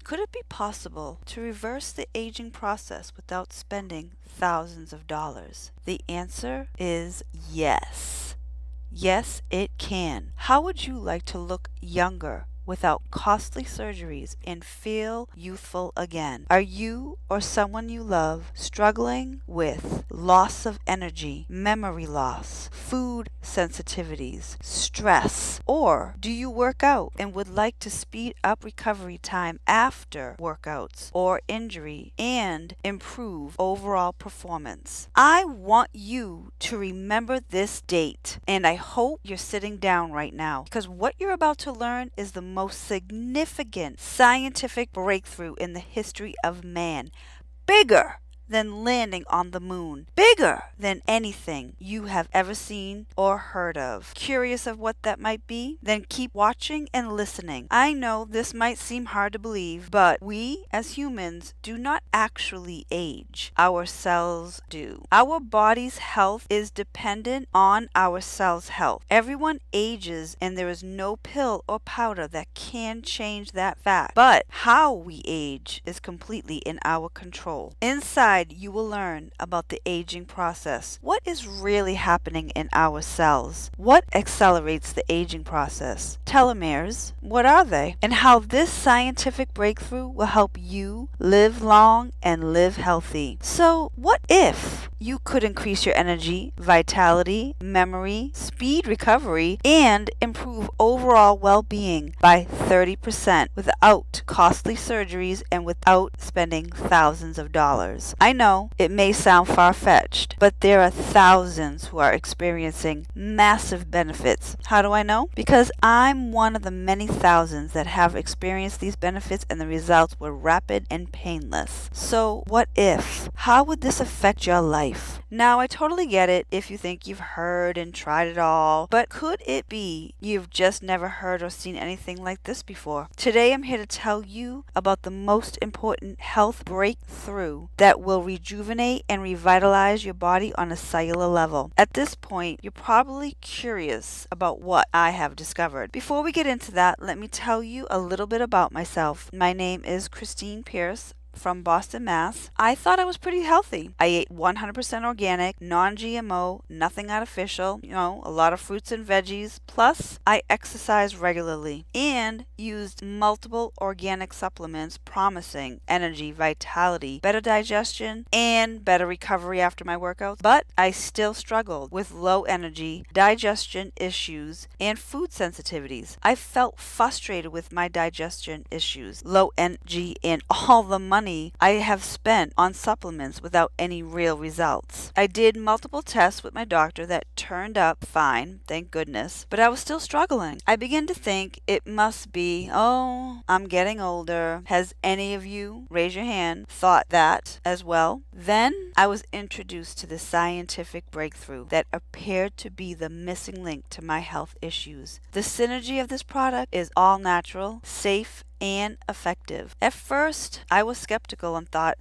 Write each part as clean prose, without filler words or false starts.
Could it be possible to reverse the aging process without spending thousands of dollars? The answer is yes. Yes, it can. How would you like to look younger without costly surgeries and feel youthful again? Are you or someone you love struggling with loss of energy, memory loss, food sensitivities, stress, or do you work out and would like to speed up recovery time after workouts or injury and improve overall performance? I want you to remember this date, and I hope you're sitting down right now because what you're about to learn is the most significant scientific breakthrough in the history of man. Bigger than landing on the moon, bigger than anything you have ever seen or heard of. Curious of what that might be? Then keep watching and listening. I know this might seem hard to believe, but we as humans do not actually age. Our cells do. Our body's health is dependent on our cells' health. Everyone ages, and there is no pill or powder that can change that fact. But how we age is completely in our control. Inside, you will learn about the aging process. What is really happening in our cells? What accelerates the aging process? Telomeres, what are they? And how this scientific breakthrough will help you live long and live healthy. So, what if you could increase your energy, vitality, memory, speed recovery, and improve overall well-being by 30% without costly surgeries and without spending thousands of dollars? I know it may sound far-fetched, but there are thousands who are experiencing massive benefits. How do I know? Because I'm one of the many thousands that have experienced these benefits, and the results were rapid and painless. So what if? How would this affect your life? Now, I totally get it if you think you've heard and tried it all, but could it be you've just never heard or seen anything like this before? Today, I'm here to tell you about the most important health breakthrough that will rejuvenate and revitalize your body on a cellular level. At this point, you're probably curious about what I have discovered. Before we get into that, let me tell you a little bit about myself. My name is Christine Pierce from Boston, Mass. I thought I was pretty healthy. I ate 100% organic, non-GMO, nothing artificial, a lot of fruits and veggies. Plus, I exercise regularly and used multiple organic supplements promising energy, vitality, better digestion, and better recovery after my workouts. But I still struggled with low energy, digestion issues, and food sensitivities. I felt frustrated with my digestion issues, low energy, and all the money I have spent on supplements without any real results. I did multiple tests with my doctor that turned up fine, thank goodness, but I was still struggling. I began to think it must be, I'm getting older. Has any of you, raise your hand, thought that as well? Then I was introduced to the scientific breakthrough that appeared to be the missing link to my health issues. The synergy of this product is all natural, safe, and effective. At first, I was skeptical and thought,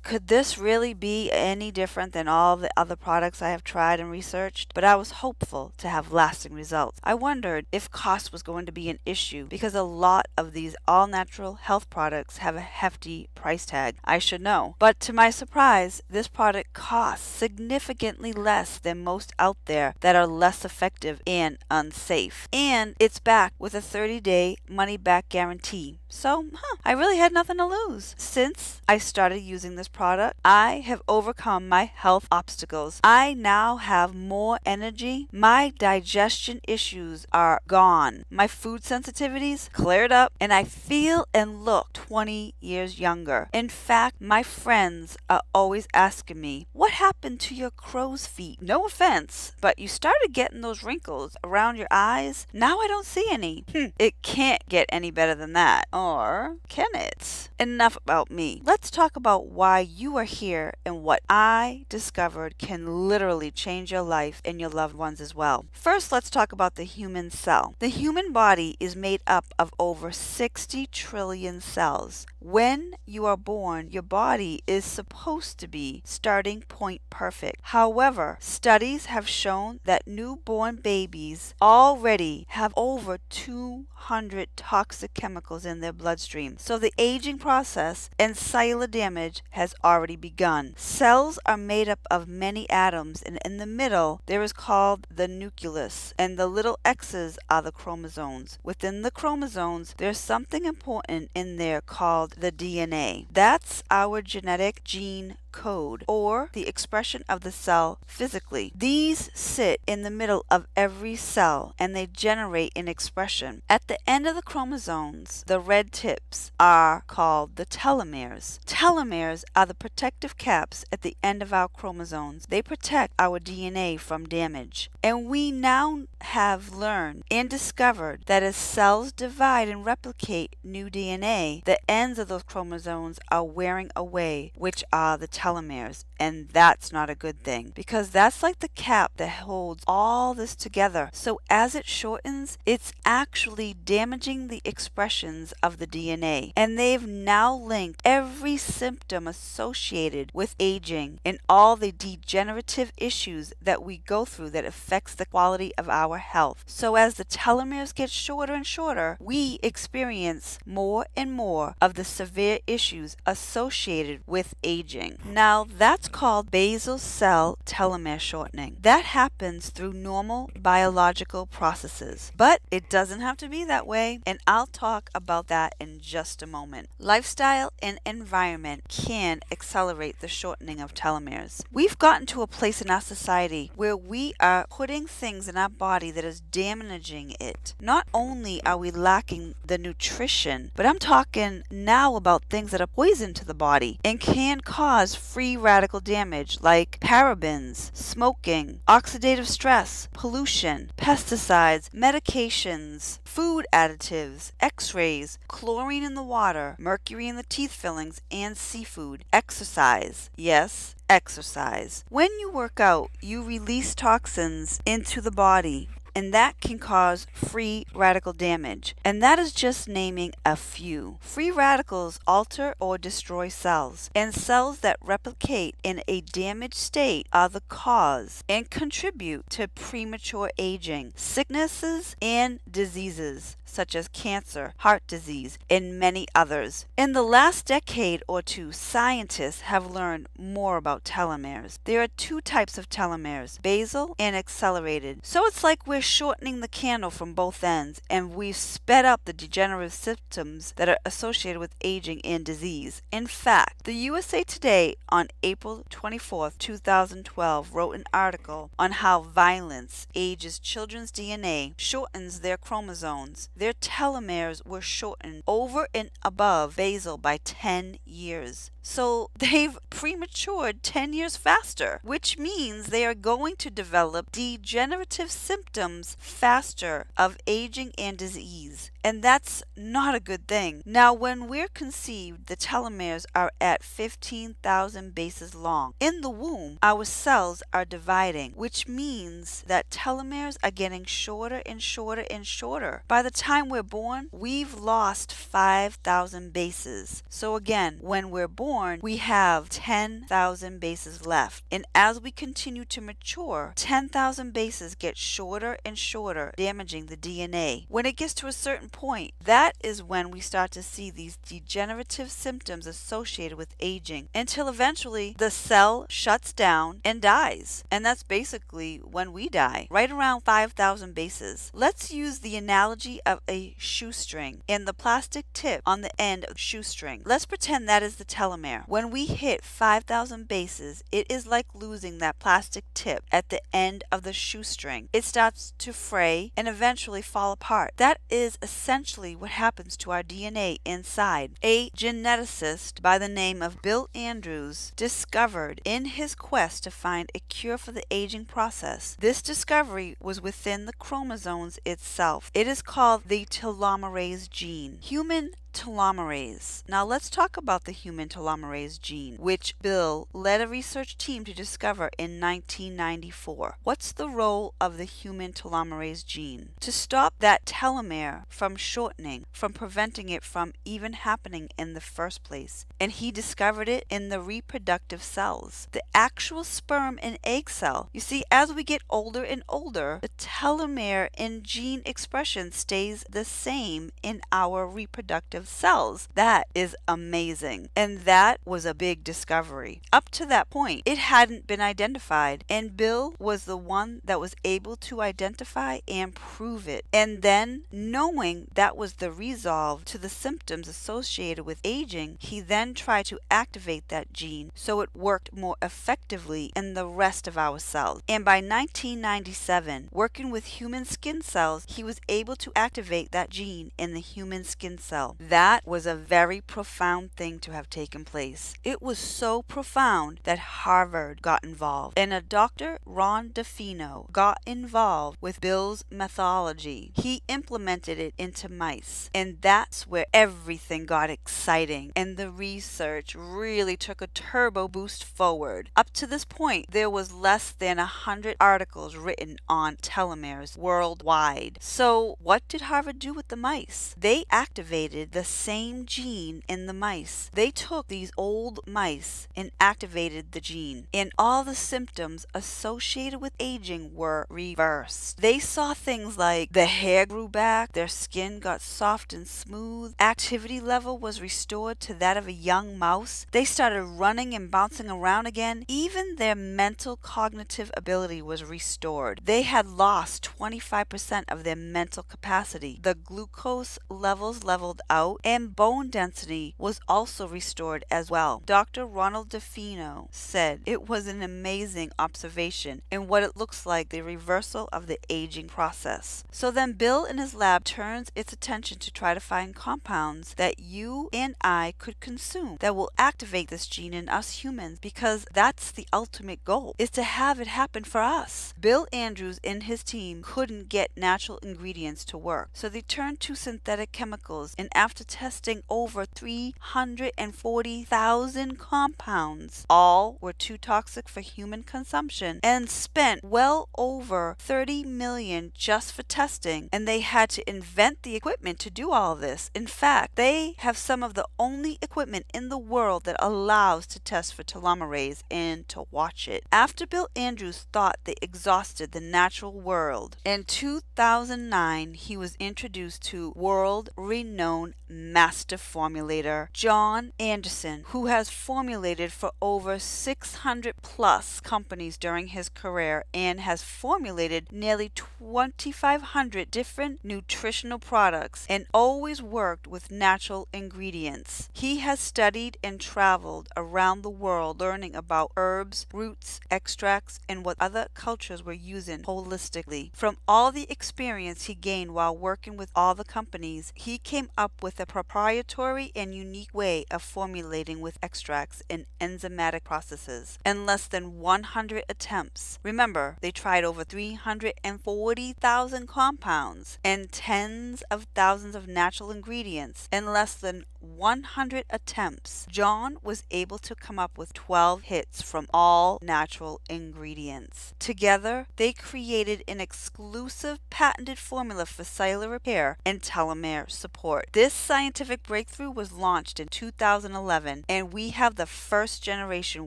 could this really be any different than all the other products I have tried and researched? But I was hopeful to have lasting results. I wondered if cost was going to be an issue because a lot of these all-natural health products have a hefty price tag. I should know. But to my surprise, this product costs significantly less than most out there that are less effective and unsafe. And it's backed with a 30-day money-back guarantee. So, I really had nothing to lose. Since I started using this product, I have overcome my health obstacles. I now have more energy. My digestion issues are gone. My food sensitivities cleared up, and I feel and look 20 years younger. In fact, my friends are always asking me, what happened to your crow's feet? No offense, but you started getting those wrinkles around your eyes. Now I don't see any. It can't get any better than that. Or can it? enough about me. Let's talk about why you are here and what I discovered can literally change your life and your loved ones as well. First, let's talk about the human cell. The human body is made up of over 60 trillion cells. When you are born, your body is supposed to be starting point perfect. However, studies have shown that newborn babies already have over 200 toxic chemicals in their bloodstream. So the aging process and cellular damage has already begun. Cells are made up of many atoms, and in the middle there is called the nucleus, and the little X's are the chromosomes. Within the chromosomes, there's something important in there called the DNA. That's our genetic gene code, or the expression of the cell physically. These sit in the middle of every cell and they generate an expression. At the end of the chromosomes, the red tips are called the telomeres. Telomeres are the protective caps at the end of our chromosomes. They protect our DNA from damage. And we now have learned and discovered that as cells divide and replicate new DNA, the ends of those chromosomes are wearing away, which are the telomeres, and that's not a good thing because that's like the cap that holds all this together. So as it shortens, it's actually damaging the expressions of the DNA, and they've now linked every symptom associated with aging and all the degenerative issues that we go through that affects the quality of our health. So as the telomeres get shorter and shorter, we experience more and more of the severe issues associated with aging. Now, that's called basal cell telomere shortening. That happens through normal biological processes, but it doesn't have to be that way, and I'll talk about that in just a moment. Lifestyle and environment can accelerate the shortening of telomeres. We've gotten to a place in our society where we are putting things in our body that is damaging it. Not only are we lacking the nutrition, but I'm talking now about things that are poison to the body and can cause free radical damage like parabens, smoking, oxidative stress, pollution, pesticides, medications, food additives, x-rays, chlorine in the water, mercury in the teeth fillings, and seafood. Exercise. Yes, exercise. When you work out, you release toxins into the body, and that can cause free radical damage. And that is just naming a few. Free radicals alter or destroy cells, and cells that replicate in a damaged state are the cause and contribute to premature aging, sicknesses, and diseases such as cancer, heart disease, and many others. In the last decade or two, scientists have learned more about telomeres. There are two types of telomeres, basal and accelerated. So it's like we're shortening the candle from both ends, and we've sped up the degenerative symptoms that are associated with aging and disease. In fact, the USA Today on April 24th, 2012 wrote an article on how violence ages children's DNA, shortens their chromosomes. Their telomeres were shortened over and above basal by 10 years. So they've prematured 10 years faster, which means they are going to develop degenerative symptoms faster of aging and disease. And that's not a good thing. Now, when we're conceived, the telomeres are at 15,000 bases long. In the womb, our cells are dividing, which means that telomeres are getting shorter and shorter and shorter. By the time we're born, we've lost 5,000 bases. So again, when we're born, we have 10,000 bases left. And as we continue to mature, 10,000 bases get shorter and shorter, damaging the DNA. When it gets to a certain point, that is when we start to see these degenerative symptoms associated with aging, until eventually the cell shuts down and dies. And that's basically when we die, right around 5,000 bases. Let's use the analogy of a shoestring and the plastic tip on the end of the shoestring. Let's pretend that is the telomere. When we hit 5,000 bases, it is like losing that plastic tip at the end of the shoestring. It starts to fray and eventually fall apart. That is essentially what happens to our DNA inside. A geneticist by the name of Bill Andrews discovered in his quest to find a cure for the aging process. This discovery was within the chromosomes itself. It is called the telomerase gene. Human telomerase. Now let's talk about the human telomerase gene, which Bill led a research team to discover in 1994. What's the role of the human telomerase gene? To stop that telomere from shortening, from preventing it from even happening in the first place. And he discovered it in the reproductive cells, the actual sperm and egg cell. You see, as we get older and older, the telomere in gene expression stays the same in our reproductive cells. That is amazing. And that was a big discovery. Up to that point, it hadn't been identified, and Bill was the one that was able to identify and prove it. And then, knowing that was the resolve to the symptoms associated with aging, he then tried to activate that gene so it worked more effectively in the rest of our cells. And by 1997, working with human skin cells, he was able to activate that gene in the human skin cell. That was a very profound thing to have taken place. It was so profound that Harvard got involved, and a Dr. Ron DeFino got involved with Bill's methodology. He implemented it into mice, and that's where everything got exciting, and the research really took a turbo boost forward. Up to this point, there was less than 100 articles written on telomeres worldwide. So what did Harvard do with the mice? They activated the same gene in the mice. They took these old mice and activated the gene, and all the symptoms associated with aging were reversed. They saw things like the hair grew back, their skin got soft and smooth, activity level was restored to that of a young mouse, they started running and bouncing around again, even their mental cognitive ability was restored. They had lost 25% of their mental capacity. The glucose levels leveled out, and bone density was also restored as well. Dr. Ronald DeFino said it was an amazing observation in what it looks like the reversal of the aging process. So then Bill in his lab turns its attention to try to find compounds that you and I could consume that will activate this gene in us humans, because that's the ultimate goal, is to have it happen for us. Bill Andrews and his team couldn't get natural ingredients to work, so they turned to synthetic chemicals, and after testing over 340,000 compounds, all were too toxic for human consumption, and spent well over $30 million just for testing, and they had to invent the equipment to do all this. In fact, they have some of the only equipment in the world that allows to test for telomerase and to watch it. After Bill Andrews thought they exhausted the natural world, in 2009 he was introduced to world-renowned master formulator John Anderson, who has formulated for over 600 plus companies during his career and has formulated nearly 2,500 different nutritional products and always worked with natural ingredients. He has studied and traveled around the world learning about herbs, roots, extracts, and what other cultures were using holistically. From all the experience he gained while working with all the companies, he came up with a proprietary and unique way of formulating with extracts and enzymatic processes in less than 100 attempts. Remember, they tried over 340,000 compounds and tens of thousands of natural ingredients in less than 100 attempts. John was able to come up with 12 hits from all natural ingredients. Together, they created an exclusive patented formula for cellular repair and telomere support. This scientific breakthrough was launched in 2011, and we have the first generation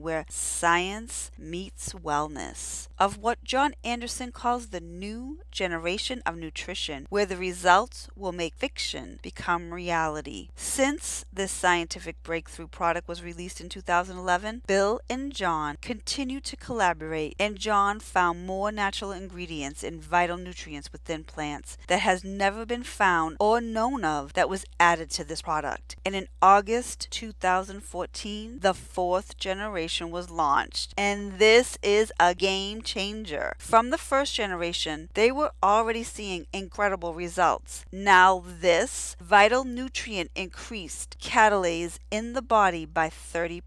where science meets wellness of what John Anderson calls the new generation of nutrition, where the results will make fiction become reality. Since this scientific breakthrough product was released in 2011, Bill and John continued to collaborate, and John found more natural ingredients and vital nutrients within plants that has never been found or known of that was added to this product. And in August 2014, the fourth generation was launched, and this is a game changer. From the first generation, they were already seeing incredible results. Now this vital nutrient increase increased catalase in the body by 30%.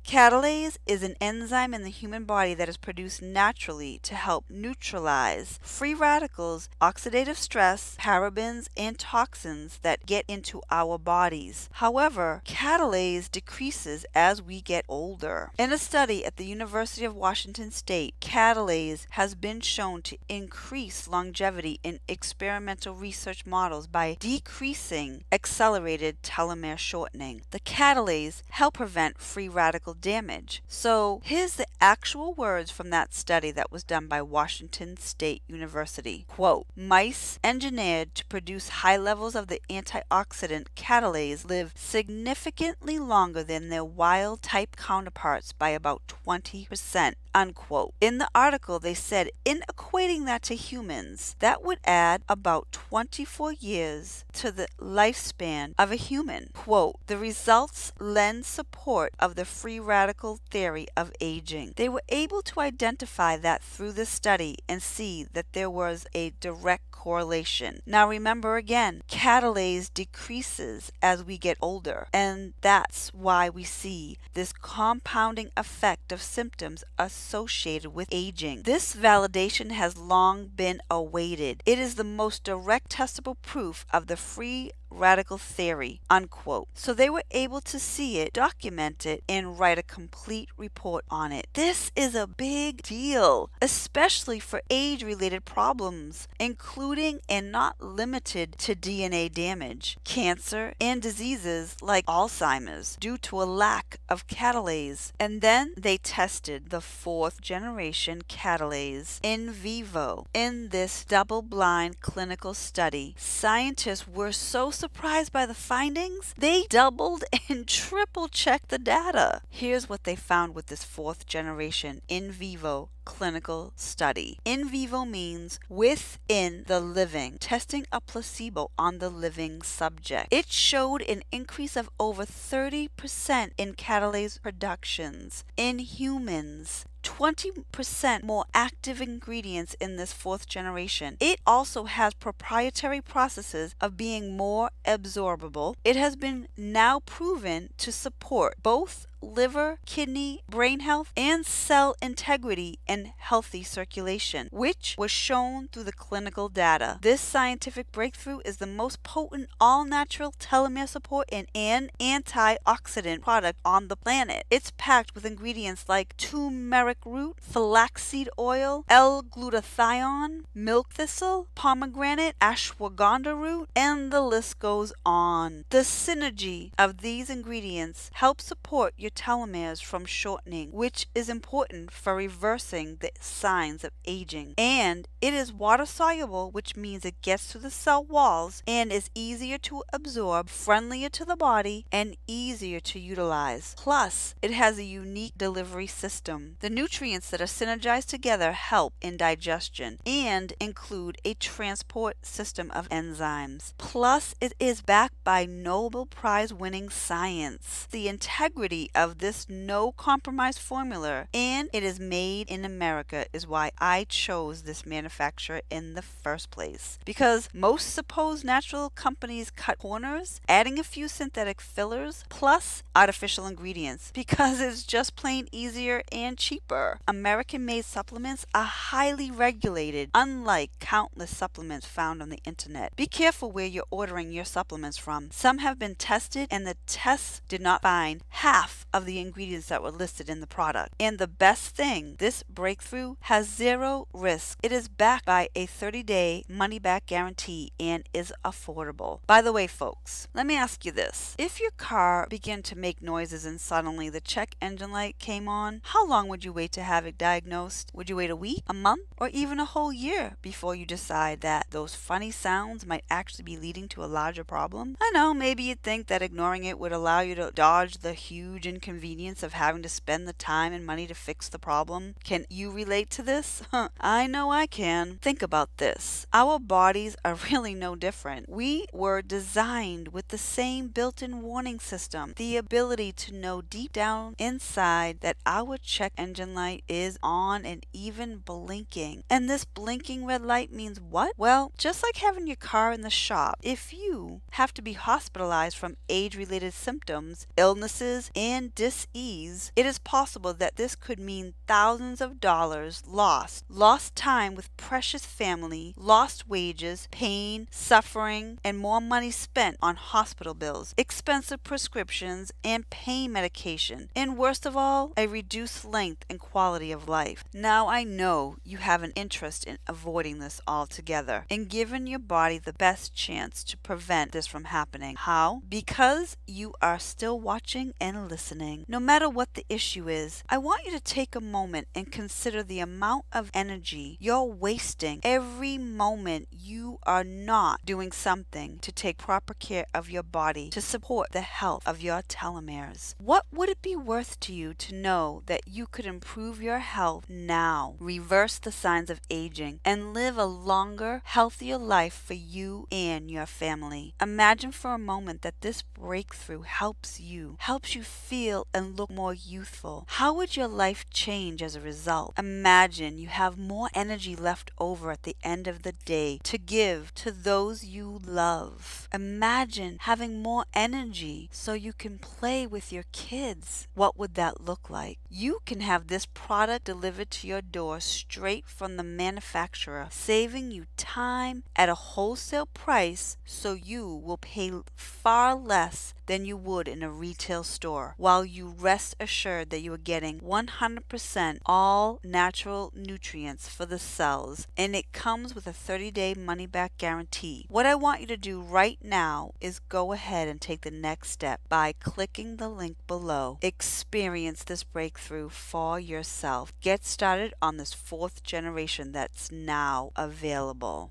Catalase is an enzyme in the human body that is produced naturally to help neutralize free radicals, oxidative stress, parabens, and toxins that get into our bodies. However, catalase decreases as we get older. In a study at the University of Washington State, catalase has been shown to increase longevity in experimental research models by decreasing accelerated telomere shortening. The catalase help prevent free radical damage. So here's the actual words from that study that was done by Washington State University. Quote, mice engineered to produce high levels of the antioxidant catalase live significantly longer than their wild type counterparts by about 20%. Unquote. In the article, they said in equating that to humans, that would add about 24 years to the lifespan of a human. Quote, the results lend support of the free radical theory of aging. They were able to identify that through the study and see that there was a direct correlation. Now remember again, catalase decreases as we get older, and that's why we see this compounding effect of symptoms associated with aging. This validation has long been awaited. It is the most direct testable proof of the free radical theory, unquote. So they were able to see it, document it, and write a complete report on it. This is a big deal, especially for age-related problems, including and not limited to DNA damage, cancer, and diseases like Alzheimer's due to a lack of catalase. And then they tested the fourth generation catalase in vivo in this double-blind clinical study. Scientists were so surprised by the findings, they doubled and triple checked the data. Here's what they found with this fourth generation in vivo clinical study. In vivo means within the living, testing a placebo on the living subject. It showed an increase of over 30% in catalase productions in humans. 20% more active ingredients in this fourth generation. It also has proprietary processes of being more absorbable. It has been now proven to support both liver, kidney, brain health, and cell integrity and healthy circulation, which was shown through the clinical data. This scientific breakthrough is the most potent all-natural telomere support and an antioxidant product on the planet. It's packed with ingredients like turmeric root, flaxseed oil, L-glutathione, milk thistle, pomegranate, ashwagandha root, and the list goes on. The synergy of these ingredients helps support your telomeres from shortening, which is important for reversing the signs of aging. And it is water soluble, which means it gets to the cell walls and is easier to absorb, friendlier to the body, and easier to utilize. Plus, it has a unique delivery system. The nutrients that are synergized together help in digestion and include a transport system of enzymes. Plus, it is backed by Nobel Prize winning science. The integrity of this no compromise formula, and it is made in America, is why I chose this manufacturer in the first place. Because most supposed natural companies cut corners, adding a few synthetic fillers plus artificial ingredients, because it's just plain easier and cheaper. American made supplements are highly regulated, unlike countless supplements found on the internet. Be careful where you're ordering your supplements from. Some have been tested, and the tests did not find half of the ingredients that were listed in the product. And the best thing, this breakthrough has zero risk. It is backed by a 30-day money-back guarantee and is affordable. By the way, folks, let me ask you this. If your car began to make noises and suddenly the check engine light came on, how long would you wait to have it diagnosed? Would you wait a week, a month, or even a whole year before you decide that those funny sounds might actually be leading to a larger problem? I know, maybe you'd think that ignoring it would allow you to dodge the huge inconvenience of having to spend the time and money to fix the problem? Can you relate to this? I know I can. Think about this. Our bodies are really no different. We were designed with the same built-in warning system, the ability to know deep down inside that our check engine light is on and even blinking. And this blinking red light means what? Well, just like having your car in the shop, if you have to be hospitalized from age-related symptoms, illnesses, and dis-ease, it is possible that this could mean thousands of dollars lost time with precious family, lost wages, pain, suffering, and more money spent on hospital bills, expensive prescriptions, and pain medication, and worst of all, a reduced length and quality of life. Now I know you have an interest in avoiding this altogether and giving your body the best chance to prevent this from happening. How? Because you are still watching and listening. No matter what the issue is, I want you to take a moment and consider the amount of energy you're wasting every moment you are not doing something to take proper care of your body to support the health of your telomeres. What would it be worth to you to know that you could improve your health now, reverse the signs of aging, and live a longer, healthier life for you and your family? Imagine for a moment that this breakthrough helps you feel and look more youthful. How would your life change as a result? Imagine you have more energy left over at the end of the day to give to those you love. Imagine having more energy so you can play with your kids. What would that look like? You can have this product delivered to your door straight from the manufacturer, saving you time at a wholesale price so you will pay far less than you would in a retail store, while you rest assured that you are getting 100% all natural nutrients for the cells, and it comes with a 30-day money-back guarantee. What I want you to do right now is go ahead and take the next step by clicking the link below. Experience this breakthrough for yourself. Get started on this fourth generation that's now available.